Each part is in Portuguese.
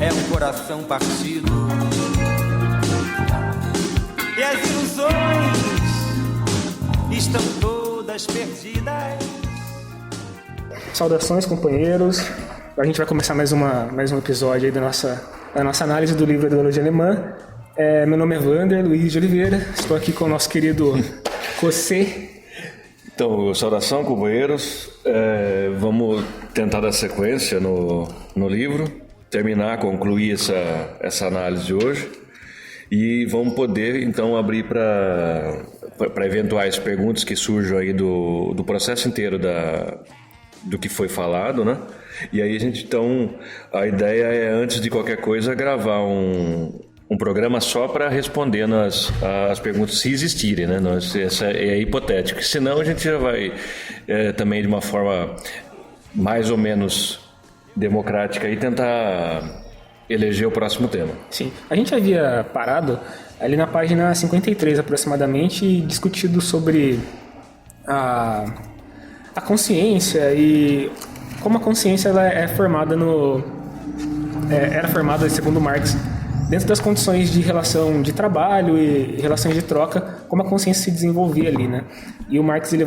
é um coração partido. E as ilusões estão todas perdidas. Saudações, companheiros. A gente vai começar mais um episódio aí da nossa análise do livro Ideologia Alemã. Meu nome é Wander Luiz de Oliveira. Estou aqui com o nosso querido José. Então, saudação, companheiros. Vamos tentar dar sequência no livro, concluir essa análise de hoje. E vamos poder, então, abrir para eventuais perguntas que surjam aí do processo inteiro do que foi falado, né? E aí a ideia é, antes de qualquer coisa, gravar um programa só para responder as perguntas, se existirem, né? Essa é hipotético, senão a gente já vai também de uma forma mais ou menos democrática e tentar eleger o próximo tema. Sim, a gente havia parado ali na página 53 aproximadamente e discutido sobre a consciência e como a consciência ela é formada era formada, segundo Marx, dentro das condições de relação de trabalho e relações de troca, como a consciência se desenvolvia ali, né? E o Marx ele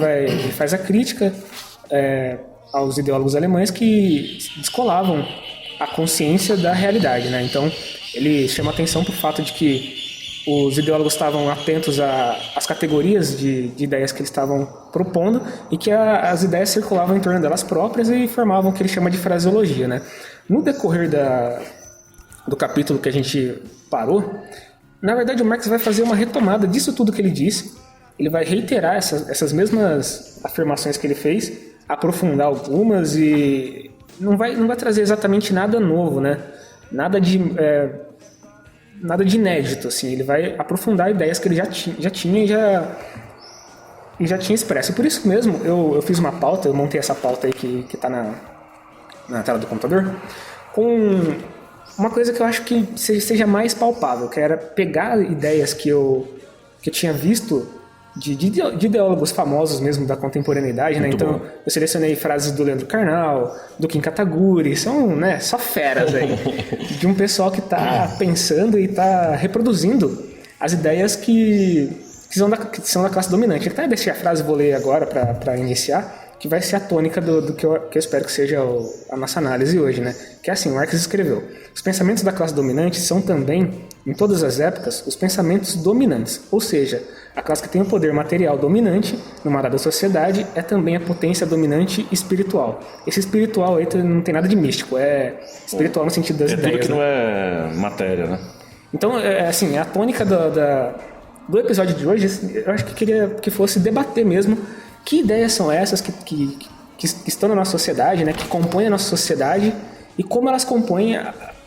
faz a crítica aos ideólogos alemães que descolavam a consciência da realidade, né? Então ele chama atenção para o fato de que os ideólogos estavam atentos às categorias de ideias que eles estavam propondo e que as ideias circulavam em torno delas próprias e formavam o que ele chama de fraseologia, né? No decorrer do capítulo que a gente parou, na verdade o Marx vai fazer uma retomada disso tudo que ele disse. Ele vai reiterar essas mesmas afirmações que ele fez, aprofundar algumas e não vai trazer exatamente nada novo, né? Nada de inédito, assim. Ele vai aprofundar ideias que ele já tinha e já tinha expresso. E por isso mesmo eu fiz uma pauta, eu montei essa pauta aí que está na tela do computador, com uma coisa que eu acho que seja mais palpável, que era pegar ideias que eu tinha visto de ideólogos famosos mesmo da contemporaneidade, né? Então eu selecionei frases do Leandro Carnal, do Kim Kataguiri, são, né, só feras aí, de um pessoal que está pensando e está reproduzindo as ideias que são da classe dominante. Eu até deixei a frase, vou ler agora para iniciar, que vai ser a tônica do que eu espero que seja a nossa análise hoje, né? Que é assim, Marx escreveu: os pensamentos da classe dominante são também, em todas as épocas, os pensamentos dominantes, ou seja, a classe que tem o poder material dominante numa dada sociedade é também a potência dominante espiritual. Esse espiritual aí não tem nada de místico, é espiritual no sentido das ideias. É tudo que não é matéria, né? Então, assim, a tônica do episódio de hoje, eu acho que queria que fosse debater mesmo que ideias são essas que estão na nossa sociedade, né, que compõem a nossa sociedade e como elas compõem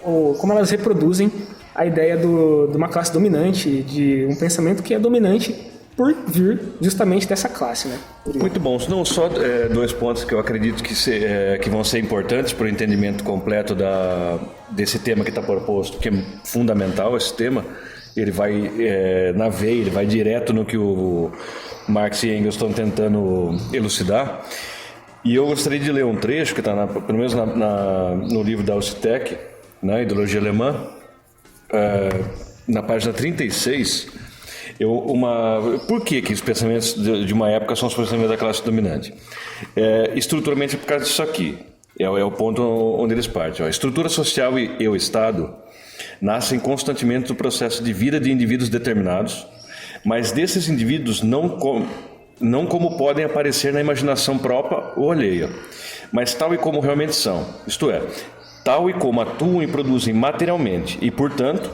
ou como elas reproduzem a ideia de uma classe dominante, de um pensamento que é dominante por vir justamente dessa classe, né? Muito bom. Não só dois pontos que eu acredito que vão ser importantes para o entendimento completo desse tema que está proposto, que é fundamental esse tema. Ele vai na veia, ele vai direto no que o Marx e Engels estão tentando elucidar. E eu gostaria de ler um trecho que está, pelo menos no livro da Alcitec, na Ideologia Alemã, na página 36. Por que os pensamentos de uma época são os pensamentos da classe dominante? Estruturalmente, por causa disso aqui. É o ponto onde eles partem. A estrutura social e o Estado nascem constantemente do processo de vida de indivíduos determinados, mas desses indivíduos não como podem aparecer na imaginação própria ou alheia, mas tal e como realmente são, isto é, tal e como atuam e produzem materialmente e, portanto,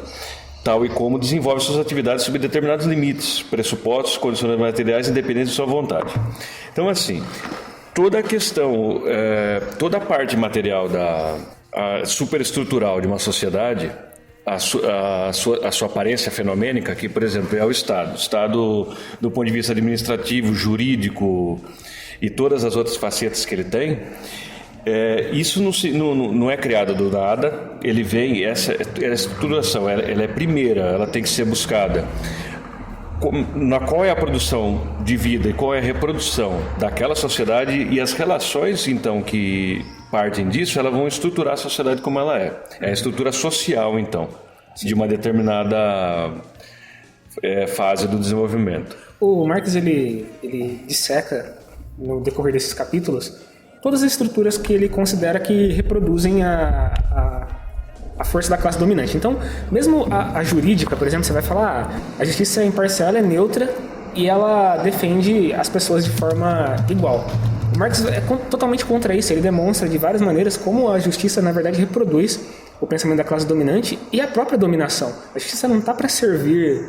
tal e como desenvolvem suas atividades sob determinados limites, pressupostos, condições materiais independentes de sua vontade. Então, assim, toda a questão, toda a parte material a superestrutural de uma sociedade, a sua aparência fenomênica, que, por exemplo, é o Estado. O Estado, do ponto de vista administrativo, jurídico e todas as outras facetas que ele tem, isso não é criado do nada. Ele vem, essa estruturação, ela é primeira, ela tem que ser buscada. Qual é a produção de vida e qual é a reprodução daquela sociedade e as relações, então, que partem disso, elas vão estruturar a sociedade como ela é. É a estrutura social, então, de uma determinada fase do desenvolvimento. O Marx ele disseca, no decorrer desses capítulos, todas as estruturas que ele considera que reproduzem a força da classe dominante. Então, mesmo a jurídica, por exemplo, você vai falar a justiça é imparcial, é neutra e ela defende as pessoas de forma igual. O Marx é totalmente contra isso. Ele demonstra de várias maneiras como a justiça, na verdade, reproduz o pensamento da classe dominante e a própria dominação. A justiça não está para servir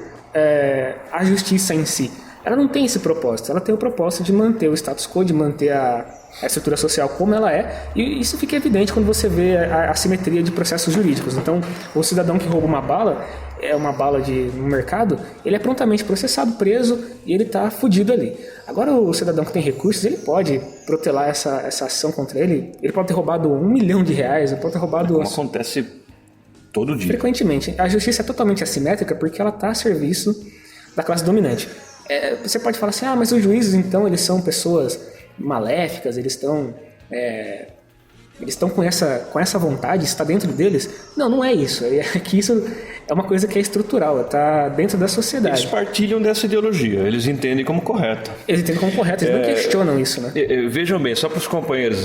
a justiça em si. Ela não tem esse propósito. Ela tem o propósito de manter o status quo, de manter a estrutura social como ela é, e isso fica evidente quando você vê a assimetria de processos jurídicos. Então, o cidadão que rouba uma bala no mercado, ele é prontamente processado, preso, e ele está fudido ali. Agora, o cidadão que tem recursos, ele pode protelar essa ação contra ele, ele pode ter roubado R$1 milhão, ele pode ter roubado... Como acontece todo dia. Frequentemente. A justiça é totalmente assimétrica porque ela está a serviço da classe dominante. Você pode falar assim, mas os juízes, então, eles são pessoas maléficas, eles estão com essa vontade, está dentro deles. Não é isso. É que isso é uma coisa que é estrutural, está dentro da sociedade. Eles partilham dessa ideologia, eles entendem como correta. Eles entendem como correto, eles não questionam isso, né? Vejam bem, só para os companheiros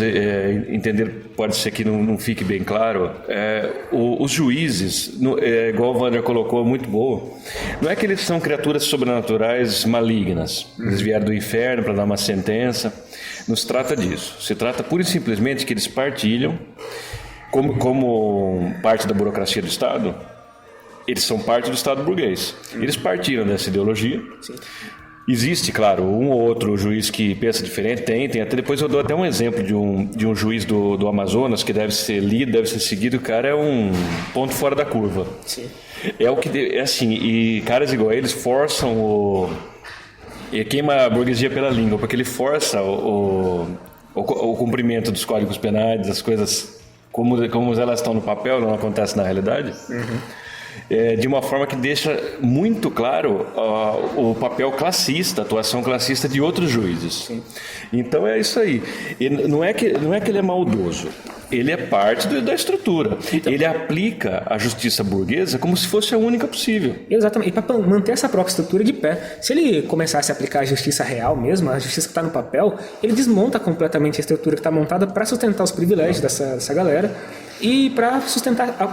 entenderem, pode ser que não fique bem claro, os juízes, igual o Wander colocou, muito boa, não é que eles são criaturas sobrenaturais malignas, eles vieram do inferno para dar uma sentença. Não se trata disso. Se trata pura e simplesmente que eles partilham, como parte da burocracia do Estado, eles são parte do Estado burguês. Eles partiram dessa ideologia. Sim. Existe, claro, um ou outro juiz que pensa diferente, tem até depois eu dou até um exemplo de um juiz do Amazonas que deve ser lido, deve ser seguido. O cara é um ponto fora da curva. Sim. É assim, e caras igual a eles forçam e queima a burguesia pela língua, porque ele força o cumprimento dos códigos penais, das coisas como elas estão no papel, não acontece na realidade, de uma forma que deixa muito claro o papel classista, a atuação classista de outros juízes. Sim. Então é isso aí. E não é que ele é maldoso. Ele é parte da estrutura. Então, ele aplica a justiça burguesa como se fosse a única possível. Exatamente. E para manter essa própria estrutura de pé. Se ele começasse a aplicar a justiça real mesmo, a justiça que está no papel, ele desmonta completamente a estrutura que está montada para sustentar os privilégios dessa galera e para sustentar a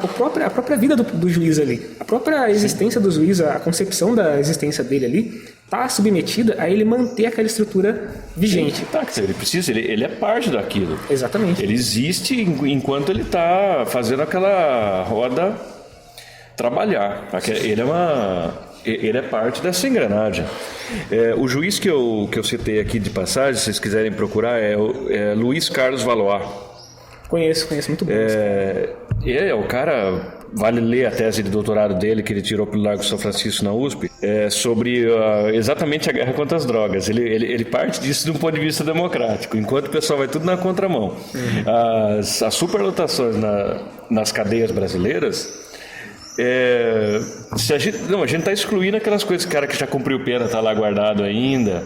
própria vida do juiz ali. A própria existência do juiz, a concepção da existência dele ali, está submetida a ele manter aquela estrutura vigente. Ele precisa, ele é parte daquilo. Exatamente. Ele existe enquanto ele está fazendo aquela roda trabalhar. Ele é parte dessa engrenagem. O juiz que eu citei aqui de passagem, se vocês quiserem procurar, é Luiz Carlos Valois. Conheço muito bem. O cara, vale ler a tese de doutorado dele, que ele tirou pelo Largo São Francisco na USP, sobre exatamente a guerra contra as drogas. Ele parte disso de um ponto de vista democrático, enquanto o pessoal vai tudo na contramão. As superlotações nas cadeias brasileiras... a gente está excluindo aquelas coisas, cara que já cumpriu pena, está lá guardado ainda.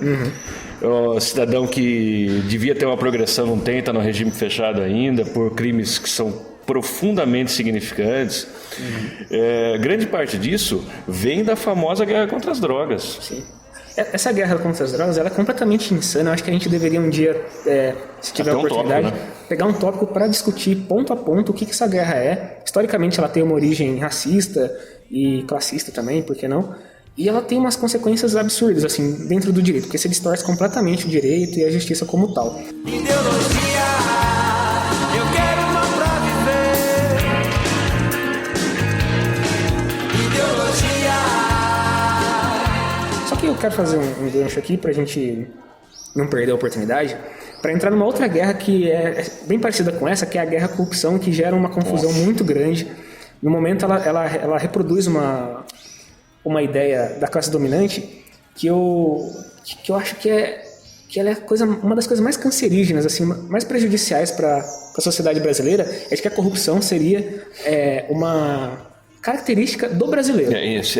O cidadão que devia ter uma progressão não tem, está no regime fechado ainda por crimes que são profundamente significantes. Grande parte disso vem da famosa guerra contra as drogas. Sim. Essa guerra contra as drogas, ela é completamente insana. Eu acho que a gente deveria um dia, se tiver a oportunidade, pegar um tópico para discutir ponto a ponto o que essa guerra é. Historicamente ela tem uma origem racista e classista também, por que não? E ela tem umas consequências absurdas, assim, dentro do direito, porque se distorce completamente o direito e a justiça como tal. Ideologia, eu quero uma pra viver. Ideologia. Só que eu quero fazer um gancho aqui pra gente não perder a oportunidade, para entrar numa outra guerra que é bem parecida com essa, que é a guerra corrupção, que gera uma confusão muito grande. No momento ela reproduz uma ideia da classe dominante que eu acho que ela é uma das coisas mais cancerígenas, assim, mais prejudiciais para a sociedade brasileira, é de que a corrupção seria uma característica do brasileiro.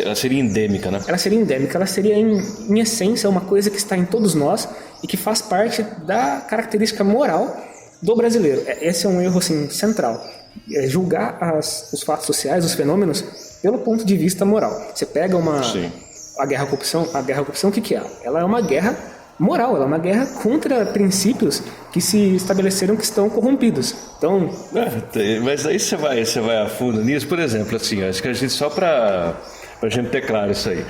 Ela seria endêmica, né? Ela seria endêmica, ela seria em essência uma coisa que está em todos nós e que faz parte da característica moral do brasileiro. Esse é um erro assim, central. Julgar os fatos sociais, os fenômenos, pelo ponto de vista moral. Você pega a guerra à corrupção, o que é? Ela é uma guerra moral, ela é uma guerra contra princípios que se estabeleceram que estão corrompidos. Então, mas aí você vai a fundo nisso. Por exemplo, assim, acho que a gente, só para a gente ter claro isso aí,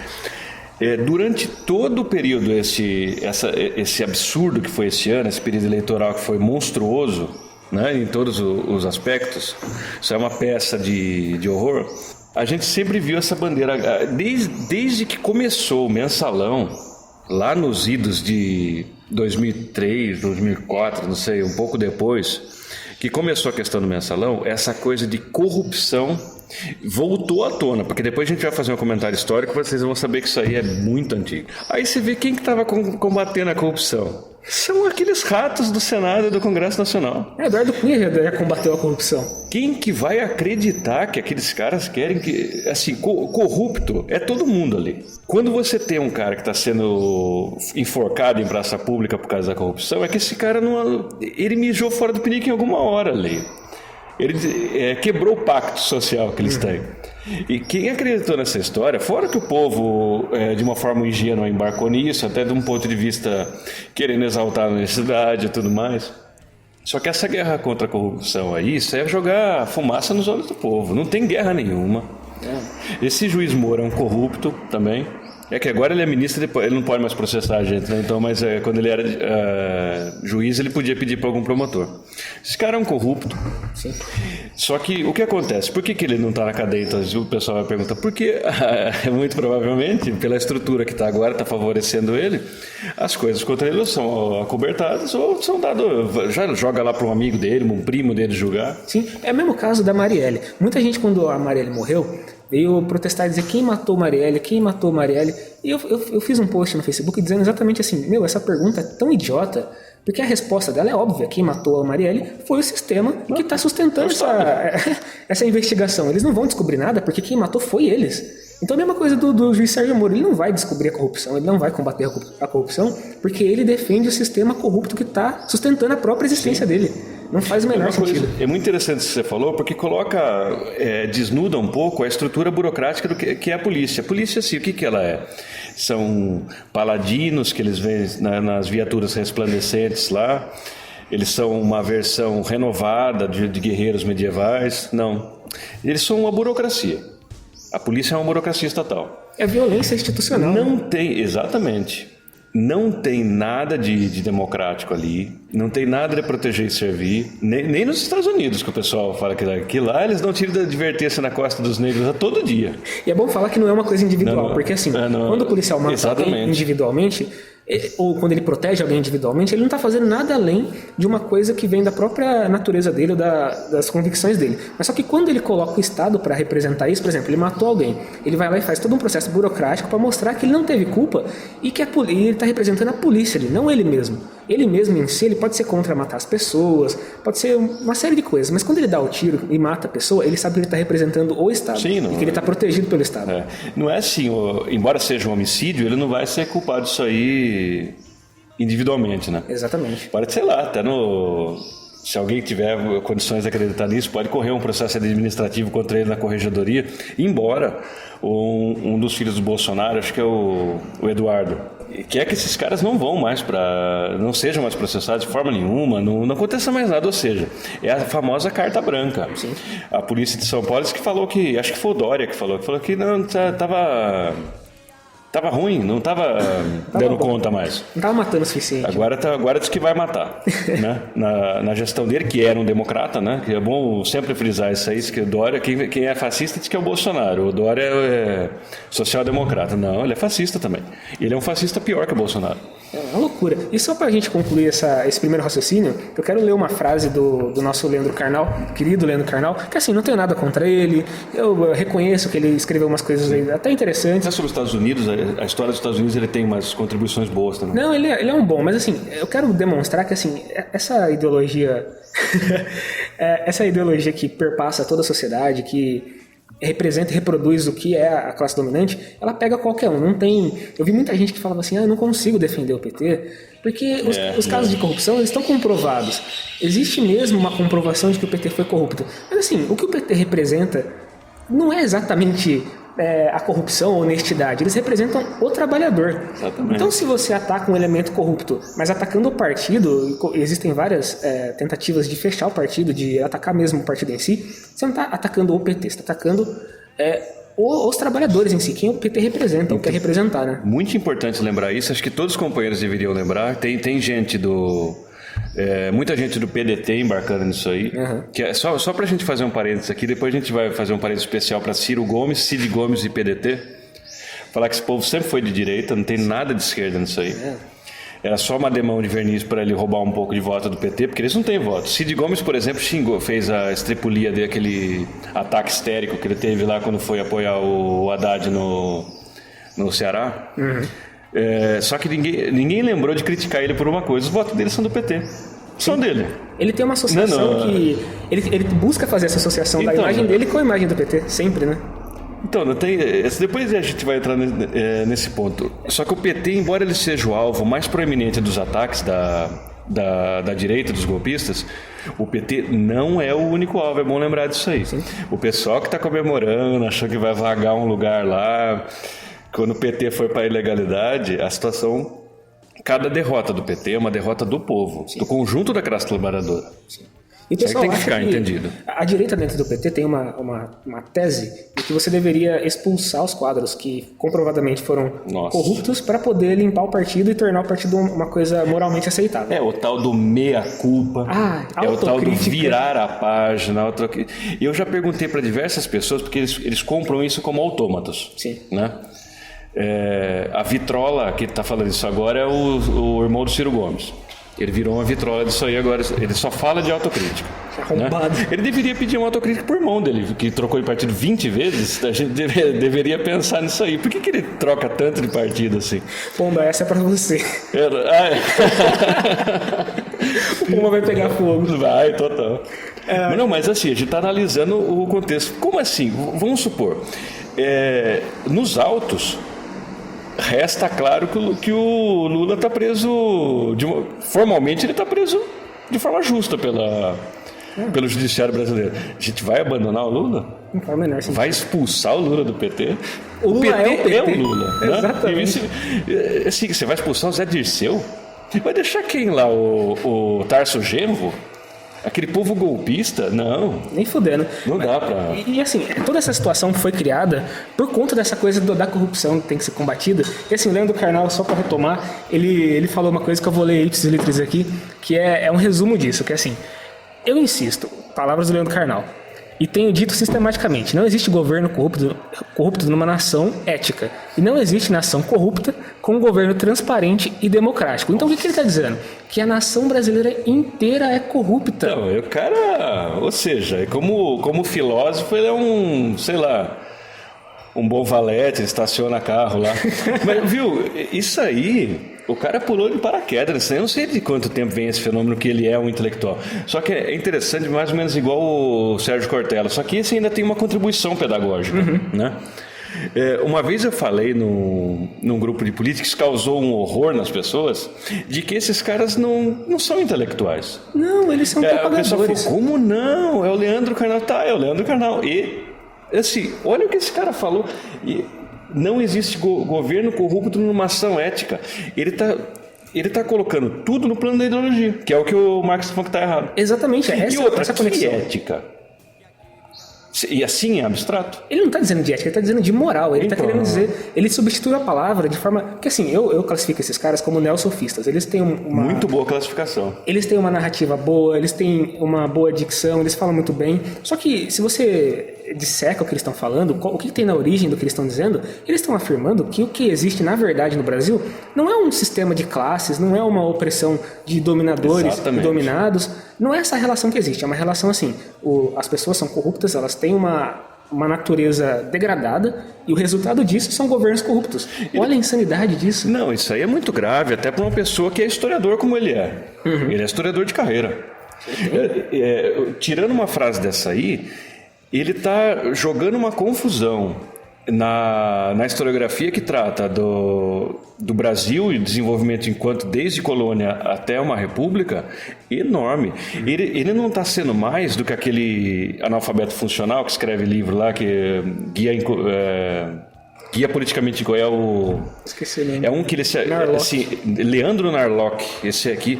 durante todo o período, esse absurdo que foi esse ano, esse período eleitoral que foi monstruoso, né, em todos os aspectos, isso é uma peça de horror. A gente sempre viu essa bandeira, desde que começou o mensalão, lá nos idos de 2003, 2004, não sei, um pouco depois, que começou a questão do mensalão, essa coisa de corrupção voltou à tona, porque depois a gente vai fazer um comentário histórico, vocês vão saber que isso aí é muito antigo. Aí você vê quem que estava combatendo a corrupção. São aqueles ratos do Senado e do Congresso Nacional. Eduardo Cunha já combateu a corrupção. Quem que vai acreditar que aqueles caras querem que... Assim, corrupto é todo mundo ali. Quando você tem um cara que está sendo enforcado em praça pública por causa da corrupção, é que esse cara ele mijou fora do pinico em alguma hora ali. Ele quebrou o pacto social que eles têm. E quem acreditou nessa história, fora que o povo, de uma forma ingênua, embarcou nisso, até de um ponto de vista querendo exaltar a universidade e tudo mais. Só que essa guerra contra a corrupção aí, isso é jogar fumaça nos olhos do povo. Não tem guerra nenhuma. Esse juiz Moura é um corrupto também. É que agora ele é ministro, ele não pode mais processar a gente, né? Então, mas quando ele era juiz, ele podia pedir para algum promotor. Esse cara é um corrupto. Sim. Só que o que acontece? Por que ele não está na cadeia? Então, o pessoal vai perguntar. Porque, muito provavelmente, pela estrutura que está agora, está favorecendo ele, as coisas contra ele são acobertadas ou são dadas... Já joga lá para um amigo dele, um primo dele julgar. Sim, é o mesmo caso da Marielle. Muita gente, quando a Marielle morreu, veio protestar e dizer quem matou Marielle. E eu fiz um post no Facebook dizendo exatamente assim, essa pergunta é tão idiota, porque a resposta dela é óbvia. Quem matou a Marielle foi o sistema que está sustentando essa investigação. Eles não vão descobrir nada, porque quem matou foi eles. Então a mesma coisa do juiz Sérgio Moro. Ele não vai descobrir a corrupção, ele não vai combater a corrupção, porque ele defende o sistema corrupto que está sustentando a própria existência dele. Não faz o menor sentido. É muito interessante isso que você falou, porque desnuda um pouco a estrutura burocrática do que é a polícia. A polícia, assim, o que ela é? São paladinos que eles veem nas viaturas resplandecentes lá. Eles são uma versão renovada de guerreiros medievais. Não. Eles são uma burocracia. A polícia é uma burocracia estatal. É violência institucional. Não tem, exatamente. Não tem nada de democrático ali, não tem nada de proteger e servir, nem nos Estados Unidos, que o pessoal fala que lá eles dão tiro de advertência na costa dos negros a todo dia. E é bom falar que não é uma coisa individual, porque assim, quando o policial mata alguém individualmente, ou quando ele protege alguém individualmente, ele não está fazendo nada além de uma coisa que vem da própria natureza dele ou das convicções dele. Mas só que quando ele coloca o Estado para representar isso, por exemplo, ele matou alguém, ele vai lá e faz todo um processo burocrático para mostrar que ele não teve culpa e que ele está representando a polícia ali, não ele mesmo. Ele mesmo em si, ele pode ser contra matar as pessoas, pode ser uma série de coisas, mas quando ele dá o tiro e mata a pessoa, ele sabe que ele está representando o Estado. Sim, e que ele está protegido pelo Estado. Não é assim, embora seja um homicídio, ele não vai ser culpado disso aí individualmente, né? Exatamente. Pode, sei lá, até se alguém tiver condições de acreditar nisso, pode correr um processo administrativo contra ele na corregedoria, embora um dos filhos do Bolsonaro, acho que é o Eduardo, quer que esses caras não sejam mais processados de forma nenhuma, não aconteça mais nada, ou seja, é a famosa carta branca. Sim. A polícia de São Paulo disse que falou que, acho que foi o Dória que falou que não, Tava ruim, não tava dando conta mais. Não tava matando o suficiente. Agora diz que vai matar. Né? Na gestão dele, que era um democrata, né? Que é bom sempre frisar isso aí, que o Dória, quem é fascista diz que é o Bolsonaro. O Dória é social-democrata. Não, ele é fascista também. Ele é um fascista pior que o Bolsonaro. É uma loucura. E só pra gente concluir esse primeiro raciocínio, eu quero ler uma frase do nosso Leandro Carnal, querido Leandro Carnal, que assim, não tenho nada contra ele, eu reconheço que ele escreveu umas coisas aí até interessantes. Sobre os Estados Unidos, a história dos Estados Unidos, ele tem umas contribuições boas também. Não, ele é um bom, mas assim, eu quero demonstrar que assim, essa ideologia essa ideologia que perpassa toda a sociedade, que representa e reproduz o que é a classe dominante, ela pega qualquer um. Não tem... Eu vi muita gente que falava assim, eu não consigo defender o PT, porque os casos de corrupção eles estão comprovados. Existe mesmo uma comprovação de que o PT foi corrupto. Mas assim, o que o PT representa não é exatamente a corrupção ou honestidade, eles representam o trabalhador. Exatamente. Então, se você ataca um elemento corrupto, mas atacando o partido, existem várias tentativas de fechar o partido, de atacar mesmo o partido em si, você não está atacando o PT, você está atacando os trabalhadores em si, quem o PT representa, o que é representar, né? Muito importante lembrar isso, acho que todos os companheiros deveriam lembrar. Tem gente muita gente do PDT embarcando nisso aí. Que é só para a gente fazer um parênteses aqui, depois a gente vai fazer um parênteses especial para Ciro Gomes, Cid Gomes e PDT. Falar que esse povo sempre foi de direita, não tem nada de esquerda nisso aí. Era só uma demão de verniz para ele roubar um pouco de voto do PT, porque eles não têm voto. Cid Gomes, por exemplo, fez a estripulia daquele ataque histérico que ele teve lá quando foi apoiar o Haddad no Ceará. Só que ninguém lembrou de criticar ele por uma coisa. Os votos dele são do PT. São dele. Ele tem uma associação que... Ele busca fazer essa associação da imagem dele com a imagem do PT, sempre, né? Então, depois a gente vai entrar nesse ponto. Só que o PT, embora ele seja o alvo mais proeminente dos ataques da direita, dos golpistas, o PT não é o único alvo, é bom lembrar disso aí. Sim. O pessoal que está comemorando, achou que vai vagar um lugar lá, quando o PT foi para a ilegalidade, a situação, cada derrota do PT é uma derrota do povo, do conjunto da classe trabalhadora. Sim. E o pessoal tem que acha ficar que entendido. A direita dentro do PT tem uma tese de que você deveria expulsar os quadros que comprovadamente foram corruptos para poder limpar o partido e tornar o partido uma coisa moralmente aceitável. É o tal do meia-culpa, é o tal do virar a página. Eu já perguntei para diversas pessoas, porque eles compram isso como autômatos. Sim. Né? A vitrola, que está falando isso agora, é o irmão do Ciro Gomes. Ele virou uma vitrola disso aí agora. Ele só fala de autocrítica. Né? Ele deveria pedir uma autocrítica pro irmão dele, que trocou de partido 20 vezes. A gente deveria pensar nisso aí. Por que ele troca tanto de partido assim? Pomba, essa é pra você. O Pomba vai pegar fogo. Vai, total. Não, mas assim, a gente está analisando o contexto. Como assim? Vamos supor. Nos autos... Resta claro que o Lula está preso... formalmente ele está preso de forma justa pelo judiciário brasileiro. A gente vai abandonar o Lula? Não faz o menor sentido. Vai expulsar o Lula do PT? O Lula PT é o Lula. Né? Exatamente. Assim, você vai expulsar o Zé Dirceu? Vai deixar quem lá? O Tarso Genro? Aquele povo golpista? Não. Nem fudendo. Não dá pra... E assim, toda essa situação foi criada por conta dessa coisa da corrupção que tem que ser combatida. E assim, o Leandro Carnal, só para retomar, ele falou uma coisa que eu vou ler ipsis litteris aqui, que é um resumo disso, que é assim, eu insisto, palavras do Leandro Carnal, e tenho dito sistematicamente, não existe governo corrupto numa nação ética. E não existe nação corrupta com um governo transparente e democrático. Então o que ele está dizendo? Que a nação brasileira inteira é corrupta. Não, o cara... Ou seja, como filósofo, ele é um, sei lá, um bom valete, ele estaciona carro lá. Mas, viu, isso aí... O cara pulou de paraquedas, eu não sei de quanto tempo vem esse fenômeno que ele é um intelectual. Só que é interessante, mais ou menos igual o Sérgio Cortella, só que esse ainda tem uma contribuição pedagógica, né? Uma vez eu falei num grupo de políticos, causou um horror nas pessoas, de que esses caras não são intelectuais. Não, eles são propagadores. A pessoa falou, como não? É o Leandro Carnal. Tá, é o Leandro Carnal. E, assim, olha o que esse cara falou. Não existe governo corrupto numa ação ética. Ele está colocando tudo no plano da ideologia, que é o que o Marx falou que está errado. Exatamente. Essa conexão. Que ética? E assim é abstrato? Ele não está dizendo de ética, ele está dizendo de moral. Ele está querendo dizer... Ele substitui a palavra de forma... Porque assim, eu classifico esses caras como neosofistas. Eles têm uma... Muito boa classificação. Eles têm uma narrativa boa, eles têm uma boa dicção, eles falam muito bem. Só que se você disseca o que eles estão falando, o que tem na origem do que eles estão dizendo, eles estão afirmando que o que existe na verdade no Brasil não é um sistema de classes, não é uma opressão de dominadores e dominados. Não é essa relação que existe, é uma relação assim, as pessoas são corruptas, elas têm uma natureza degradada e o resultado disso são governos corruptos. Olha a insanidade disso. Não, isso aí é muito grave, até para uma pessoa que é historiador como ele é. Ele é historiador de carreira. Tirando uma frase dessa aí, ele está jogando uma confusão na historiografia que trata do Brasil e desenvolvimento enquanto desde colônia até uma república enorme. Ele não está sendo mais do que aquele analfabeto funcional que escreve livro lá, que guia politicamente Esqueci o nome. é um que ele Narlock. assim, Leandro Narlock, esse aqui,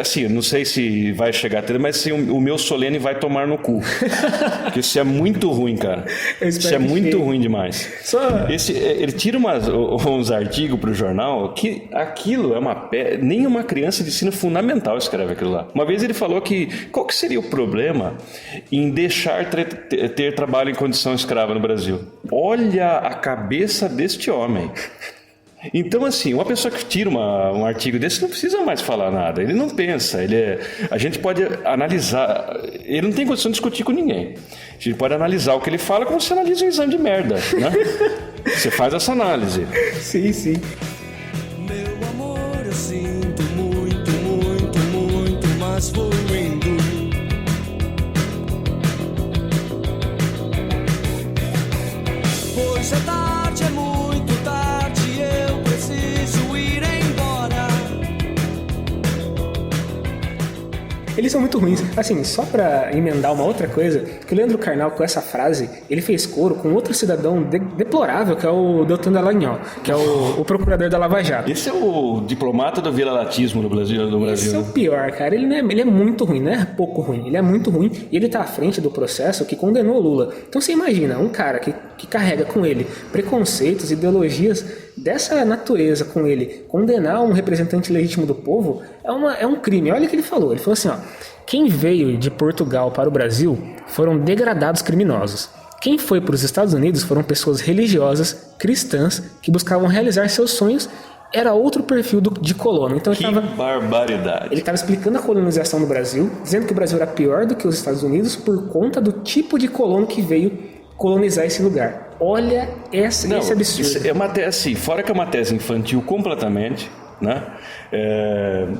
assim, não sei se vai chegar a ter, mas assim, o meu solene vai tomar no cu. Porque isso é muito ruim, cara. Eu Isso espero é que muito chegue. ruim demais. Ele tira uns artigos pro jornal que aquilo é nem uma criança de ensino fundamental escreve aquilo lá. Uma vez ele falou que qual que seria o problema em deixar ter trabalho em condição escrava no Brasil? Olha a cabeça deste homem. Então, assim, uma pessoa que tira um artigo desse não precisa mais falar nada. Ele não pensa. A gente pode analisar. Ele não tem condição de discutir com ninguém. A gente pode analisar o que ele fala como se analisa um exame de merda, né? Você faz essa análise. Sim, sim. Meu amor, eu sinto muito, muito, muito, mas vou indo. Pois é tarde, é muito tarde, eu preciso ir embora. Eles são muito ruins. Assim, só pra emendar uma outra coisa, que o Leandro Carnal, com essa frase, ele fez coro com outro cidadão deplorável, que é o Deltan Dallagnol, que é o procurador da Lava Jato. Esse é o diplomata do viralatismo no Brasil. Esse é o pior, cara. Ele é muito ruim, não é pouco ruim. Ele é muito ruim e ele tá à frente do processo que condenou o Lula. Então você imagina, um cara que carrega com ele preconceitos, ideologias dessa natureza com ele, condenar um representante legítimo do povo é um crime. Olha o que ele falou. Ele falou assim, ó: quem veio de Portugal para o Brasil foram degradados criminosos. Quem foi para os Estados Unidos foram pessoas religiosas, cristãs, que buscavam realizar seus sonhos. Era outro perfil de colono. Então Que barbaridade. ele estava explicando a colonização do Brasil, dizendo que o Brasil era pior do que os Estados Unidos por conta do tipo de colono que veio colonizar esse lugar. Olha esse absurdo. Isso é uma tese, assim, fora que é uma tese infantil completamente, né?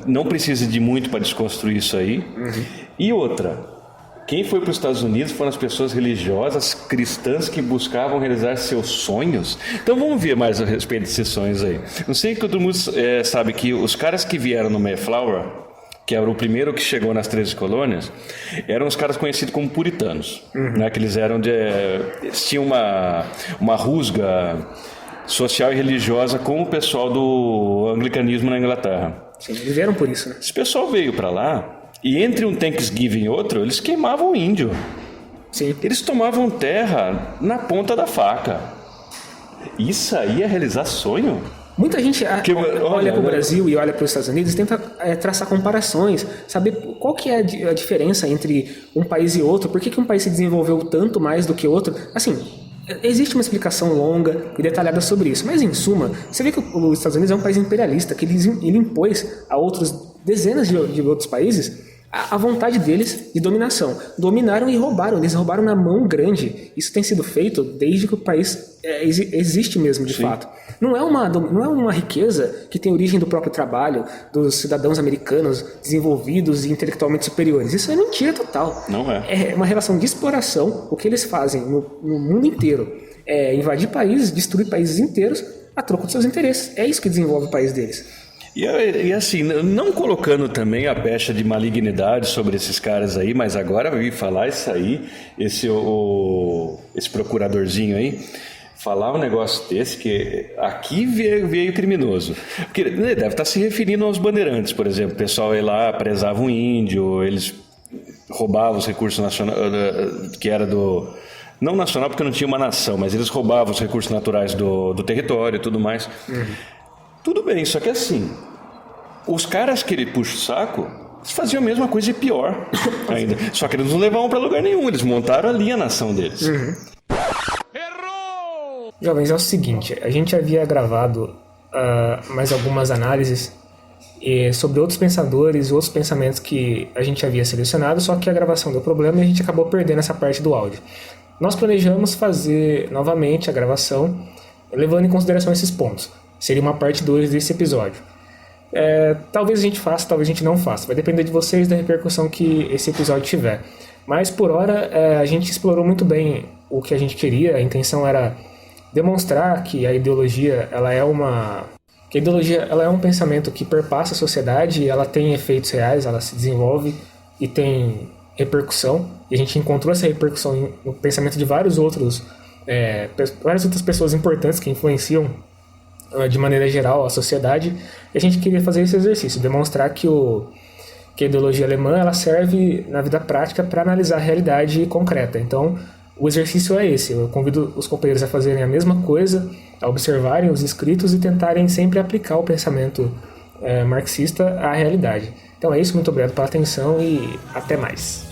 Não precisa de muito para desconstruir isso aí. E outra, quem foi para os Estados Unidos foram as pessoas religiosas, cristãs, que buscavam realizar seus sonhos. Então vamos ver mais a respeito desses sonhos aí. Não sei que todo mundo sabe que os caras que vieram no Mayflower, que era o primeiro que chegou nas 13 colônias, eram os caras conhecidos como puritanos, né? Que eles eram eles tinham uma rusga social e religiosa com o pessoal do anglicanismo na Inglaterra. Sim, eles vieram por isso, né? Esse pessoal veio para lá e entre um Thanksgiving e outro, eles queimavam o índio. Sim. Eles tomavam terra na ponta da faca. Isso aí é realizar sonho? Muita gente olha para o né? Brasil e olha para os Estados Unidos e tenta traçar comparações, saber qual que é a diferença entre um país e outro, por que um país se desenvolveu tanto mais do que outro. Assim, existe uma explicação longa e detalhada sobre isso, mas em suma, você vê que os Estados Unidos é um país imperialista, que ele impôs a outros dezenas de outros países a vontade deles de dominação. Dominaram e roubaram, eles roubaram na mão grande. Isso tem sido feito desde que o país existe mesmo, de fato. Não é uma riqueza que tem origem do próprio trabalho, dos cidadãos americanos desenvolvidos e intelectualmente superiores. Isso é mentira total. Não é. É uma relação de exploração, o que eles fazem no mundo inteiro. É invadir países, destruir países inteiros a troco de seus interesses. É isso que desenvolve o país deles. E assim, não colocando também a pecha de malignidade sobre esses caras aí, mas agora eu vi falar isso aí, esse procuradorzinho aí, falar um negócio desse, que aqui veio criminoso. Porque ele deve estar se referindo aos bandeirantes, por exemplo. O pessoal ia lá, prezava um índio, eles roubavam os recursos nacionais, que era do... Não nacional, porque não tinha uma nação, mas eles roubavam os recursos naturais do território e tudo mais. Tudo bem, só que assim, os caras que ele puxa o saco, eles faziam a mesma coisa e pior ainda. Só que eles não levavam para lugar nenhum, eles montaram ali a nação deles. Errou! Jovens, é o seguinte, a gente havia gravado mais algumas análises sobre outros pensadores, outros pensamentos que a gente havia selecionado, só que a gravação deu problema e a gente acabou perdendo essa parte do áudio. Nós planejamos fazer novamente a gravação, levando em consideração esses pontos. Seria uma parte 2 desse episódio. Talvez a gente faça, talvez a gente não faça. Vai depender de vocês, da repercussão que esse episódio tiver. Mas por hora a gente explorou muito bem o que a gente queria. A intenção era demonstrar que a ideologia ela é um pensamento que perpassa a sociedade, ela tem efeitos reais, ela se desenvolve e tem repercussão. E a gente encontrou essa repercussão no pensamento de várias outras pessoas importantes que influenciam de maneira geral a sociedade. E a gente queria fazer esse exercício, demonstrar que a ideologia alemã ela serve na vida prática para analisar a realidade concreta. Então, o exercício é esse. Eu convido os companheiros a fazerem a mesma coisa, a observarem os escritos e tentarem sempre aplicar o pensamento marxista à realidade. Então é isso, muito obrigado pela atenção e até mais.